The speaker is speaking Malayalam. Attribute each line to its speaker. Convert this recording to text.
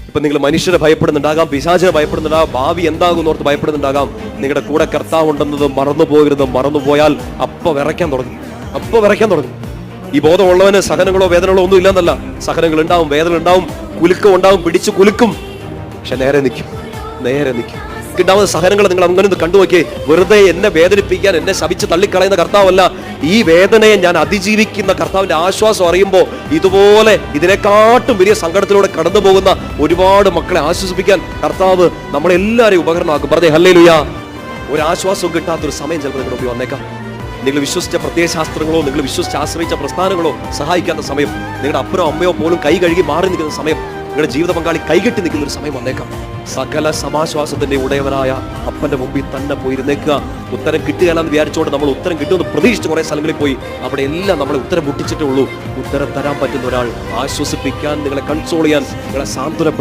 Speaker 1: ഇപ്പൊ നിങ്ങൾ മനുഷ്യരെ ഭയപ്പെടുന്നുണ്ടാകാം, പിശാചിനെ ഭയപ്പെടുന്നുണ്ടാകാം, ഭാവി എന്താകും ഓർത്ത് ഭയപ്പെടുന്നുണ്ടാകാം. നിങ്ങളുടെ കൂടെ കർത്താവ് ഉണ്ടെന്നത് മറന്നു പോകരുത്. മറന്നുപോയാൽ അപ്പൊ വിറയ്ക്കാൻ തുടങ്ങും. ഈ ബോധമുള്ളവന് സഹനങ്ങളോ വേദനകളോ ഒന്നും ഇല്ലെന്നല്ല. സഹനങ്ങൾ ഉണ്ടാവും, വേദന ഉണ്ടാവും, കുലുക്കം ഉണ്ടാവും, പിടിച്ചു കുലുക്കും. പക്ഷെ നേരെ നിൽക്കും. ഉണ്ടാവുന്ന സഹനങ്ങൾ നിങ്ങൾ അങ്ങനെ ഒന്ന് കണ്ടുനോക്കിയേ. വെറുതെ എന്നെ വേദനിപ്പിക്കാൻ, എന്നെ ശപിച്ച് തള്ളിക്കളയുന്ന കർത്താവല്ല. ഈ വേദനയെ ഞാൻ അതിജീവിക്കുന്ന കർത്താവിന്റെ ആശ്വാസം അറിയുമ്പോൾ ഇതുപോലെ ഇതിനെക്കാട്ടും വലിയ സങ്കടത്തിലൂടെ കടന്നു പോകുന്ന ഒരുപാട് മക്കളെ ആശ്വസിപ്പിക്കാൻ കർത്താവ് നമ്മളെല്ലാവരെയും ഉപകരണമാക്കും. പറഞ്ഞേ ഹല്ലേലൂയ. ഒരു ആശ്വാസവും കിട്ടാത്തൊരു സമയം ചിലപ്പോൾ നിങ്ങളുടെ ഉപയോഗം വന്നേക്കാം. നിങ്ങൾ വിശ്വസിച്ച പ്രത്യയശാസ്ത്രങ്ങളോ, നിങ്ങൾ വിശ്വസിച്ച് ആശ്രയിച്ച പ്രസ്ഥാനങ്ങളോ സഹായിക്കാത്ത സമയം, നിങ്ങളുടെ അപ്പനോ അമ്മയോ പോലും കൈ കഴുകി മാറി നിൽക്കുന്ന സമയം, നിങ്ങളുടെ ജീവിത പങ്കാളി കൈകെട്ടി നിൽക്കുന്ന ഒരു സമയം വന്നേക്കാം. സകല സമാശ്വാസത്തിന്റെ ഉടയവനായ അപ്പന്റെ മുമ്പിൽ തന്നെ പോയിരുന്നേക്കുക. ഉത്തരം കിട്ടുകയെന്ന് വിചാരിച്ചോണ്ട് നമ്മൾ ഉത്തരം കിട്ടുമെന്ന് പ്രതീക്ഷിച്ച് കുറെ സ്ഥലങ്ങളിൽ പോയി അവിടെ എല്ലാം നമ്മളെ ഉത്തരം മുട്ടിച്ചിട്ടേ ഉള്ളൂ. ഉത്തരം തരാൻ പറ്റുന്ന ഒരാൾ, ആശ്വസിപ്പിക്കാൻ, നിങ്ങളെ കൺസോൾ ചെയ്യാൻ, നിങ്ങളെ സാന്ത്വനപ്പെടുത്താൻ